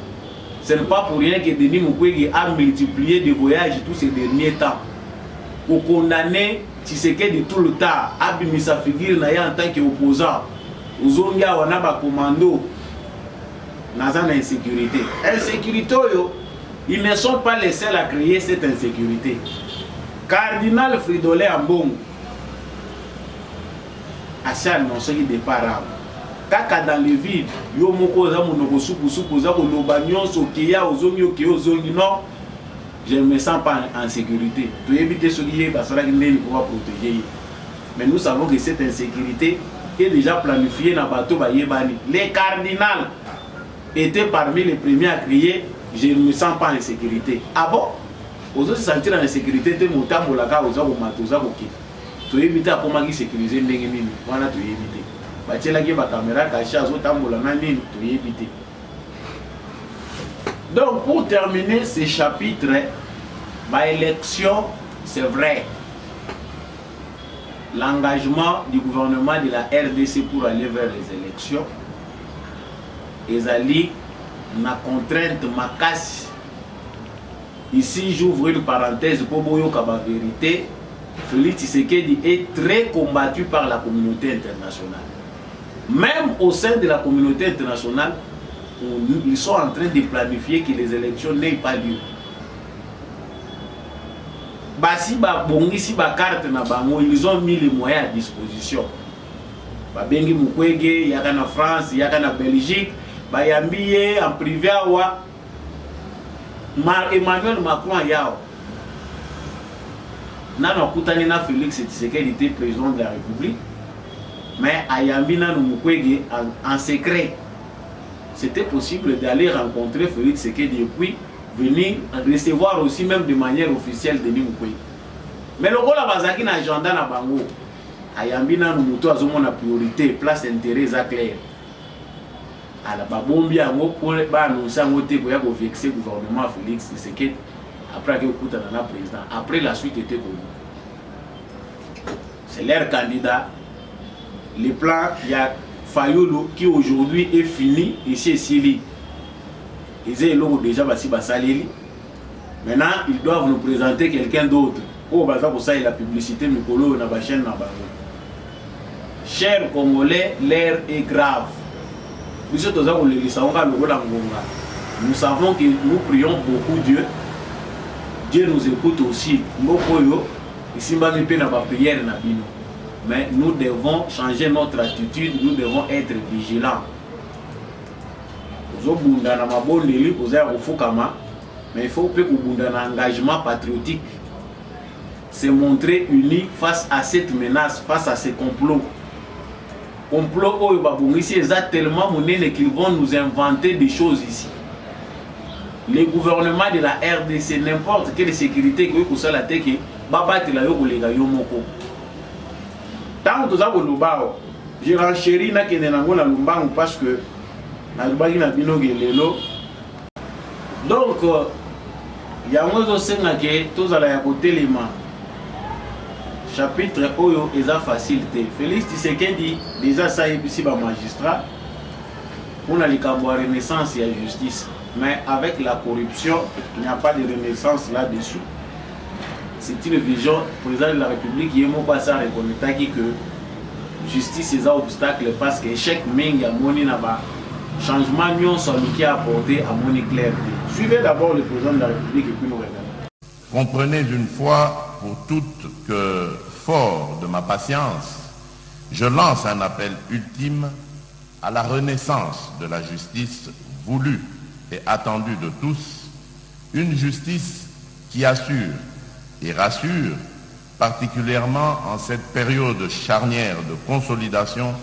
Ce n'est pas pour rien que Denis Mukwege a multiplié des voyages tous ces derniers temps. Pour condamner Tshisekedi tout le temps, abimisa figure en tant qu'opposant. Uzongia wanaba commando dans insécurité. Insécurité, ils ne sont pas les seuls à créer cette insécurité. Cardinal Fridolin Ambongo a annoncé des parents. Kaka dans le vide, yo moko za monoko suku za koloba nyonso kiya ozongi ozongi non, je ne me sens pas en sécurité. Tu évites ce qui est parce que nous pour protéger. Mais nous savons que cette insécurité est déjà planifiée dans le bateau Bayebani. Les cardinals étaient parmi les premiers à crier je ne me sens pas en sécurité. Ah bon? Aux autres se sentir en sécurité, tu es monté à Molaka, aux autres matosa koki. Tu évites à comment sécuriser n'engeni. Voilà tu évites. Batiela qui va caméra cachée aux autres Molana nini tu évites. Donc pour terminer ce chapitre, ma élection, c'est vrai. L'engagement du gouvernement de la RDC pour aller vers les élections, ezali na contrainte ma casse. Ici j'ouvre une parenthèse pour boyoka ba vérité. Félix Tshisekedi est très combattu par la communauté internationale. Même au sein de la communauté internationale, ils sont en train de planifier que les élections n'aient pas lieu. Basi ba bongisi ba carte na bango, ils ont mis les moyens à disposition. Ba bengi Mukwege, yaka na France, yaka na Belgique, ba yambiye en privé wa Emmanuel Macron yao. Nana kutani na Félix Tshisekedi était président de la République, mais ayambi na Mukwege en secret. C'était possible d'aller rencontrer Félix Tshisekedi et puis venir recevoir aussi même de manière officielle Denis Mukwege. Mais le rôle bazaki na agenda na bango ayambi na muto azomona priorité place intérêt za clair. Ala babombi yango pour ba annoncer ngo te ko ya ko vexer gouvernement Félix Tshisekedi après que okuta na président. Après la suite était connue. C'est leur candidat. Le plan il y a Fayulu qui aujourd'hui est fini ici et Sili. Ils ont déjà basi basaleli. Maintenant, ils doivent nous présenter quelqu'un d'autre. Oh, bah ça pour ça la publicité Mikolo na ba chaîne na bango. Chers Congolais, l'air est grave. Nous savons que nous prions beaucoup Dieu. Dieu nous écoute aussi. Mais nous devons changer notre attitude, nous devons être vigilants. Mais il faut que un engagement patriotique, se montrer unis face à cette menace, face à ces complots. Complots ici, tellement monnaie qu'ils vont nous inventer des choses ici. Les gouvernements de la RDC, n'importe quelle sécurité que vous la tête, babattre la yomoko. Tant que je renchéris na kenenango na lumbango parce que na lubaki na bino gelelo. Donc il y a un autre que tous à la côté les mains. Chapitre Oyo eza facilité. Félix Tshisekedi déjà ça ici ba magistrat. On a les cambo renaissance et la justice. Mais avec la corruption, il n'y a pas de renaissance là-dessus. C'est une vision président de la République qui est mon passé à reconnaître que justice est un obstacle parce que chaque mingi a moni na ba changement nion soit qui a apporté à moni clarté. Suivez d'abord le président de la République et puis nous regardons. Comprenez d'une fois pour toutes que, fort de ma patience, je lance un appel ultime à la renaissance de la justice voulue et attendue de tous, une justice qui assure et rassure, particulièrement en cette période charnière de consolidation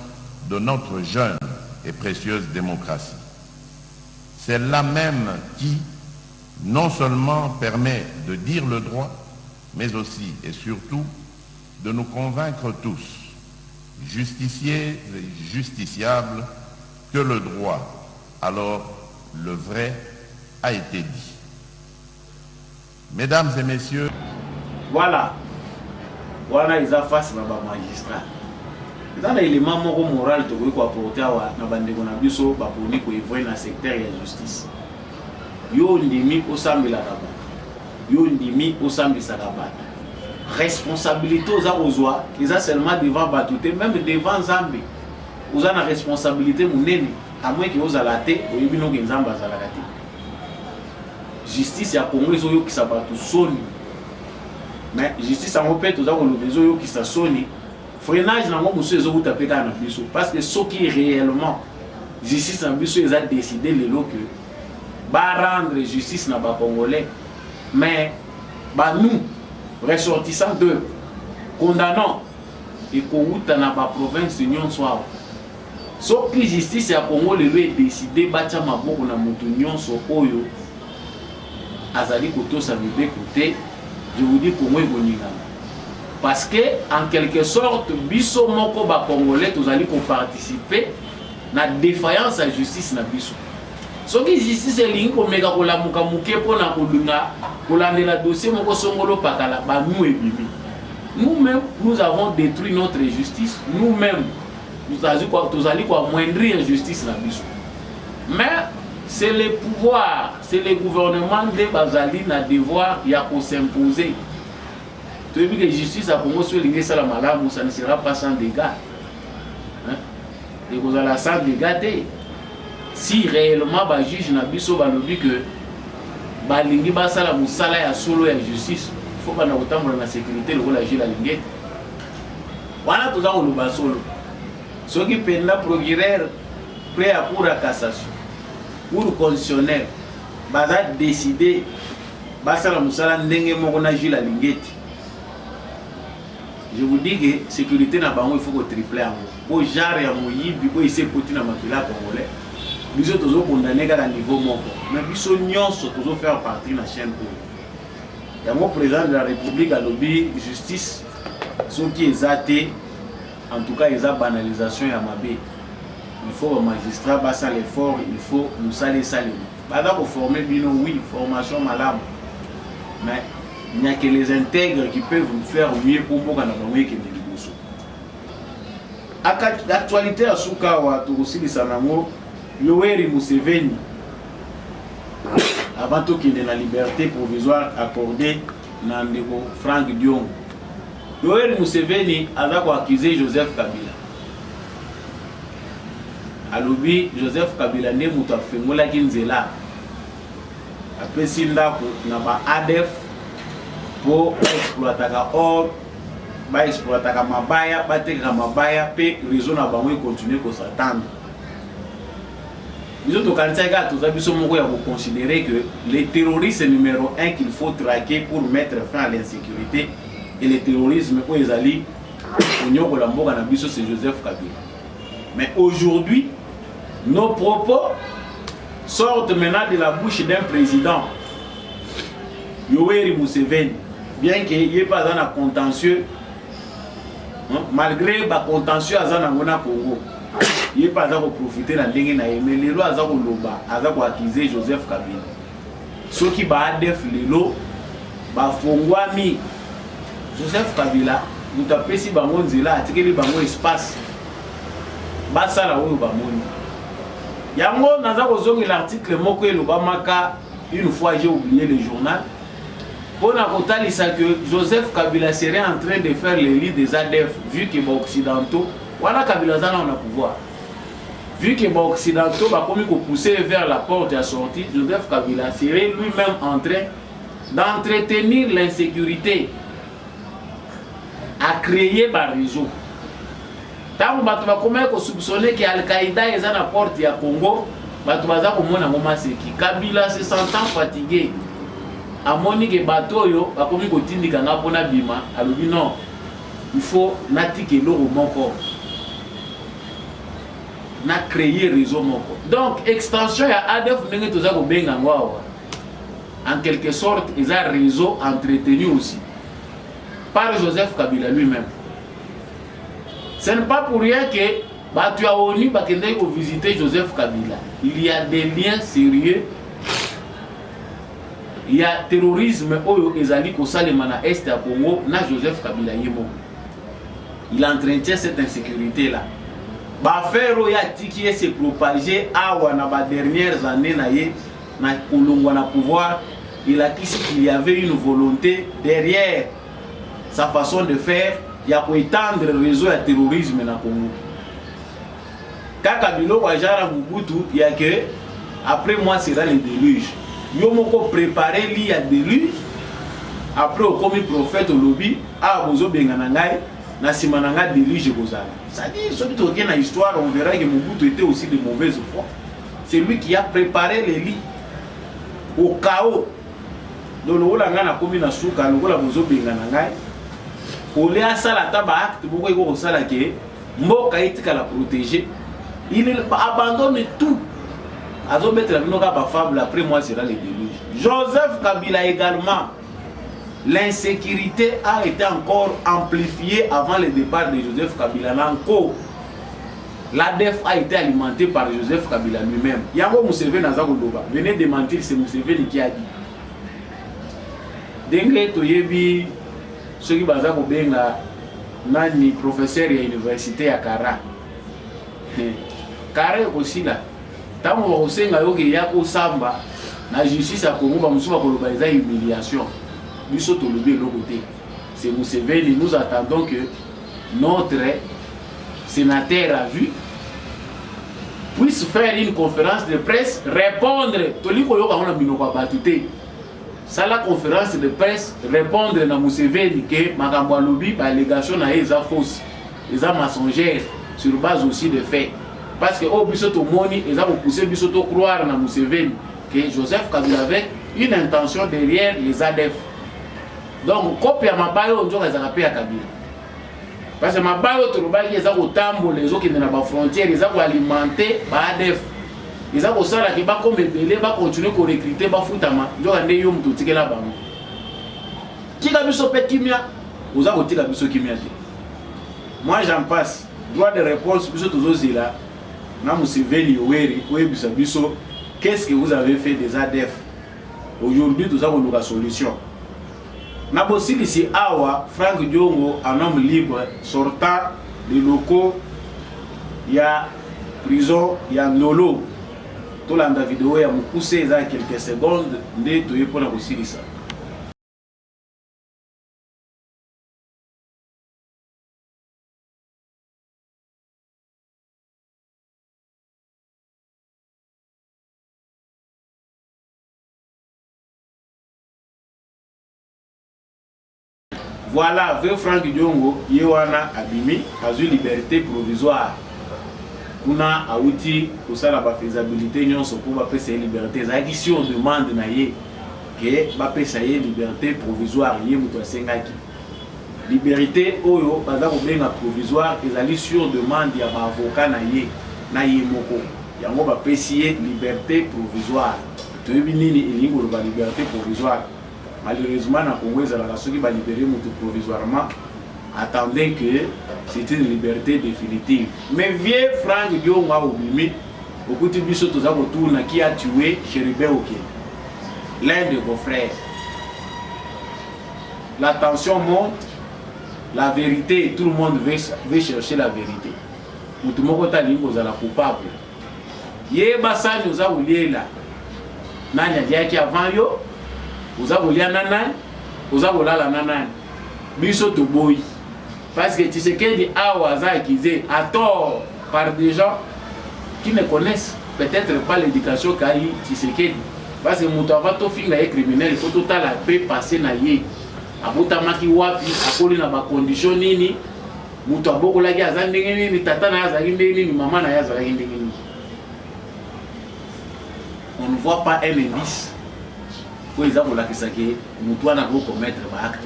de notre jeune et précieuse démocratie. Celle-là même qui, non seulement permet de dire le droit, mais aussi et surtout de nous convaincre tous justiciers et justiciables, que le droit, alors le vrai, a été dit. Mesdames et messieurs, voilà. Voilà, ils ont face à la magistrat. Dans l'élément moral, tu peux apporter à la bande de Gonabiso, pour évoluer dans le secteur de la justice. Yo ndimi au sambi la rabat. Yo ndimi au sambi sa rabat. Responsabilité aux arrosois, ils ont seulement devant Batouté, même devant Zambé. Ils ont la responsabilité mounene, à moins qu'ils osent la tête, ou ils n'ont pas la tête. Justice, il y a Congo, ils ont qui s'abattent soni. Mais justice, en fait, ils ont besoin qui s'abattent soni. Freinage, n'a pas monsieur, ils ont tapé dans le biseau. Parce que ce qui est réellement, justice, en biseau, ils ont décidé les lots que va rendre justice n'a pas congolais. Mais, bah nous, ressortissants de condamnants et qu'on n'a pas province union soir. Sauf que justice à Congo le est décidé battre ma boue na moutunion so oyo azali koto ça veut côté je vous dis Congo est bonina parce que en quelque sorte biso moko ba congolais tous allez participer na défaillance à justice na biso. So qui justice elingi ko meka ko lamuka muke pona ko lunga ko landela dossier moko songolo pakala ba nous et bibi. Nous-mêmes nous avons détruit notre justice, nous-mêmes nous allons quoi moindrir injustice na biso. Mais c'est le pouvoir, c'est le gouvernement de Bazali na devoir il y a qu'on s'imposer. Tu veux dire que la justice a commencé sur l'ingé salamala, ça ne sera pas sans dégâts. Hein? Et vous allez sans dégâts. Si réellement le juge n'a pas dit que balingi basala musala ya solo ya justice, il faut pas na autant la sécurité le la juge la lingue. Voilà tout ça on le basolo. Ceux qui peinent la procureur prêt à pour la cassation, pour le constitutionnel, basa décider basala musala ndenge moko na juge la lingue. Je vous dis que sécurité na bango il faut que tripler en pour genre ya moyibi pour essayer porter na makila congolais. Nous sommes toujours condamnés à un niveau moko. Mais nous sommes toujours faire partie de la chaîne. Il y a mon président de la République à lobby justice, ce qui est athée, en tout cas, il y a banalisation et amabé. Il faut un magistrat, basser l'effort, il faut nous saler. Pas pour former, oui, formation malade. Mais il n'y a que les intègres qui peuvent nous faire mieux pour nous que les négociations. L'actualité à Soukawa, tout aussi les Sanamo. Yoweri Museveni, avant tout qu'il ait la liberté provisoire accordée dans le Franck Dion. Yoweri Museveni a accusé Joseph Kabila. Alobi Joseph Kabila ne muta fengola kinzela. Après Sinda na ba ADF pour exploiter or, ba exploiter mabaya, ba teka mabaya pe raison na bango continuer ko s'attendre. Nous autres, nous avons considéré que les terroristes numéro 1 qu'il faut traquer pour mettre fin à l'insécurité et le terrorisme où ils allaient, c'est Joseph Kabila. Mais aujourd'hui, nos propos sortent maintenant de la bouche d'un président, Yoweri Museveni, bien qu'il n'y ait pas dans le contentieux, malgré le contentieux à Zanangona Congo. Il n'est pas à profiter de la ligne, mais les lois ont accusé Joseph Kabila. Ceux qui ont ADF, les lois, Fongwami, Joseph Kabila, nous avons fait si Bangon Zela, attiré Bangon espace. Basala ou Bamoni. Yango, nous avons l'article Moko et Lobamaka, une fois j'ai oublié le journal. Pour nous dire que Joseph Kabila serait en train de faire les lits des ADF, vu qu'ils sont occidentaux. Voilà Kabila Zana on a pouvoir. Vu que les occidentaux ont poussé vers la porte à sortie, Joseph Kabila serait lui-même en train d'entretenir l'insécurité, à créer un réseau. Tant que vous soupçonnez que Al-Qaïda est à la porte du Congo, Kabila se sentant fatigué. À Monique Batoyo, non, il faut natiquer l'eau au mon corps. Na créé réseau moko. Donc extension ya ADF ndenge toza ko benga ngwa. En quelque sorte, ils ont un réseau entretenu aussi par Joseph Kabila lui-même. Ce n'est pas pour rien que tu as ONU pour visiter Joseph Kabila. Il y a des liens sérieux. Il y a terrorisme au Ezali Kosalemana Est à Congo, na Joseph Kabila Yemo. Il entretient cette insécurité là. Faire qui s'est propagé à les dernières années na Kolongwa na pouvoir, il a dit qu'il y avait une volonté derrière sa façon de faire, il y a pour étendre le réseau de terrorisme na Congo. Quand Kabila Wajara Mobutu, il y a que après moi sera le déluge. Yomoko préparé li à déluge. Après au commis prophète au lobby, à Bozo Benganangai, na Simananga déluge Bozala. Ça dit, ce qui est dans l'histoire, on verra que Mobutu était aussi de mauvaise foi. C'est lui qui a préparé les lits au chaos. Donc le Olanga na commis na Souka, le Ola Bozo Benganangai. Olé à ça la taba acte, pourquoi il faut ça la que Mboka etika la protéger. Il abandonne tout. Azo mettre la minoka fable après moi sera le déluge. Joseph Kabila également. L'insécurité a été encore amplifiée avant le départ de Joseph Kabila. Encore, l'ADF a été alimentée par Joseph Kabila lui-même. Yango Museveni Nazagodoba. Venez démentir, c'est Museveni qui a dit. Dengue Toyebi, ceux qui baza Benga, nani professeur à l'université à Kara. Kara aussi là. Tant qu'on sait que Yako Samba, la justice a Congo, va humiliation. C'est Museveni, nous attendons que notre sénateur a vu puisse faire une conférence de presse, répondre. Ça la conférence de presse, répondre à Museveni que Makambo Lobi, la légation na eza fausse, eza mensongère sur base aussi de faits. Parce que au bisoto moni, ils ont poussé bisoto croire na Museveni que Joseph Kabila avait une intention derrière les ADF. Donc, copie à ma baille, on doit les appeler à Kabila. Parce que ma baille, ils ont tambo, les autres qui sont dans la frontière, ils ont alimenté par ADF. Ils ont ça là qui va comme belé, va continuer à recruter, va foutre ma. Ils ont un yom tout ticket là-bas. Qui a vu ce petit kimia? Vous avez dit que ce kimia. Moi, j'en passe. Droit de réponse, vous êtes tous là. Qu'est-ce que vous avez fait des ADF? Aujourd'hui, nous avons la solution. Nabosi ici, Awa, Franck Diongo, un homme libre, sortant des locaux, il y a prison, il y a Nolo. Tout le monde vidéo, il y a poussé quelques secondes, de tout pour la Bossi. Voilà, avec Franck Diongo, Yewana Abimi, a eu liberté provisoire. Kuna a outil pour ça la faisabilité, nous sommes pour payer liberté. C'est si on demande que va payer liberté provisoire, liberté oyo, par exemple, provisoire, ils allaient sur demande ya avocat na moko. Yango va payer liberté provisoire. Tu veux nini ilingo la liberté provisoire. Malheureusement, dans le Congo, ceux qui vont libérer provisoirement attendaient que c'était une liberté définitive. Mais vieux Franck Diongo Obimi, beaucoup de bisous qui a tué Chéribé Oké, l'un de vos frères. La tension monte, la vérité, et tout le monde veut chercher la vérité. Tout le monde est la coupable. Yébassa nous a oublié là. Nanya Diaki avant yo. Vous avez la nanane, vous avez la nanane. Biso to boy. Parce que tu sais qu'il y a au hasard qui est à tort par des gens qui ne connaissent peut-être pas l'éducation qu'a eu Tshisekedi. Parce que Moutava Tofinga est criminel, il faut tout à la paix passer na yé. Abotamaki wapi, akoli na ba condition nini. Moutava boko la gaza ndenge ni tata na yaza ndenge ni maman na yaza ndenge ni. On ne voit pas un indice. Pour les avoir qui nous doit commettre des actes.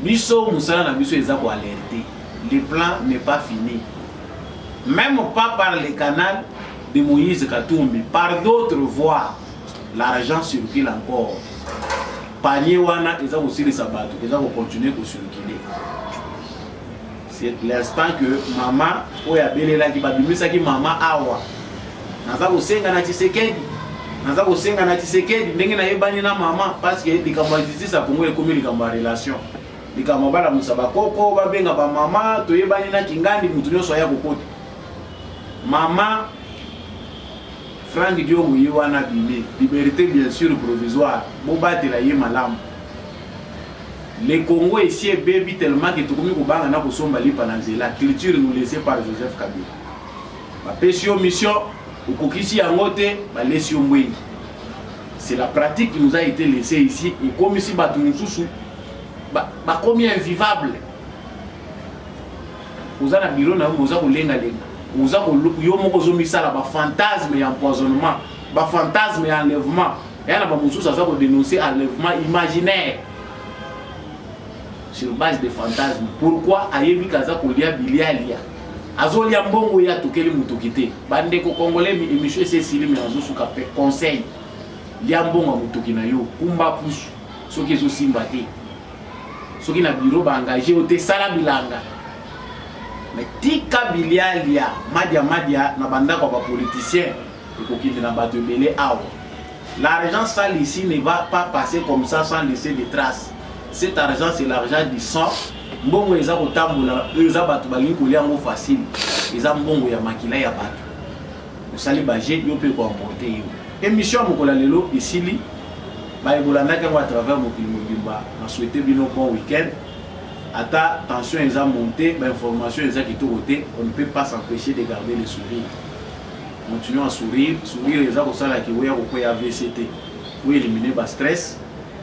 Biso Moussala na biso les avoir alerté. Le plan n'est pas fini. Même pas par les canaux de Moïse Katumbi, par d'autres voies, l'argent circule encore. Panier wana ils ont aussi les sabbats, ils ont continué à circuler. c'est l'instant que maman oya belela ki babimisa ki mama awa naza kosenga na Tshisekedi naza kosenga na Tshisekedi ndenge na yebani na mama parce que likambo justice a Congo ekomi likambo relation likambo bala musaba koko babenga ba mama to yebani na kingandi mutu nyonso ya kokota mama Franck Diongo yiwana bimé liberté bien sûr provisoire bobatela ye malamu. Le Congo ici est baby tellement que tout le monde a besoin de la culture nous laissée par Joseph Kabila. Ma pétion mission, au Kokisi Angote, ma laissez c'est la pratique qui nous a été laissée ici et comme ici Batumususu, combien invivable. Vous avez un bureau, vous avez un lenga. Vous avez un fantasme et empoisonnement, un fantasme et enlèvement. Et on a dénoncé enlèvement imaginaire. Sur base de fantasmes. Pourquoi ayebi kaza kolia bilialia azolia mbongo ya tokeli mutokite bande ko congolais mi émission Cécile mais azo suka pe conseil lia mbongo mutokina yo kumba pusu soki ezo simba te soki na bureau ba engagé ote sala bilanga mais tika bilialia madia na banda ko ba politicien ekokinde na bato belé awo l'argent sale ici ne va pas passer comme ça sans laisser des traces. Cet argent, c'est l'argent du sang. Mbongo eza kotambola, eza batu balingi kolia ngo facile. Eza mbongo ya makila ya batu. Osali baje yo pe ko emporter yo. Émission mokola lelo isili ba ebolanda ka à travers mokili mobimba. Na souhaiter bino bon week-end. Ata tension eza monter, ba information eza kitoroté, on ne peut pas s'empêcher de garder le sourire. Continuons à sourire, sourire eza ko sala ki weya ko ya VCT. Pour éliminer ba stress.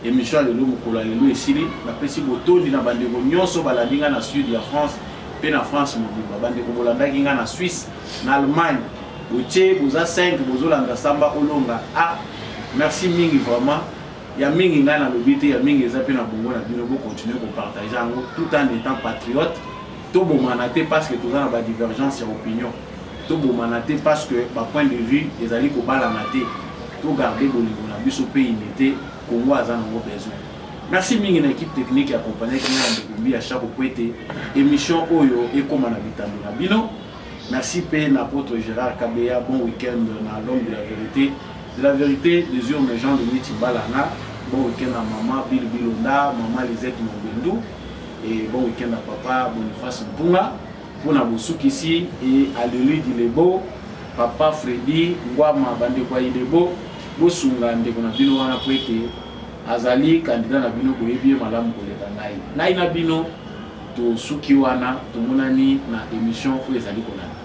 Émission lelo mokola lelo esili na pesi botondi na bandeko nyonso balandinga na sud ya France pe na France mobimba bandeko bolandaki nga na Suisse na Allemagne boche boza 5 bozolanda samba olonga merci mingi vraiment ya mingi nga na lobité ya mingi eza pe na bongo na bino bo continuer ko partager yango tout en étant patriote to bomana te parce que toza na ba divergence ya opinion to bomana te parce que ba point de vue ezali ko balana te to garder bolingo na biso pe unité Congo a besoin. Merci mingi na équipe technique qui accompagne qui à chaque côté émission Oyo et comme on a bino. Merci Père l'apôtre Gérard Kabeya, bon week-end dans l'homme de la vérité des urnes de Jean de Balana, bon week-end à maman Bill Bilonda, maman Lisette Mobendou et bon week-end à papa Boniface Mpunga, pour Naboussouk ici et à Lelu Dilebo, papa Freddy, Ngwama Bandekwa Idebo. Bosunga ndeko na bino wana po ete azali candidat na bino koyebi malamu koleka ngai na bino to suki wana tomonani na émission oyo ezali kolanda.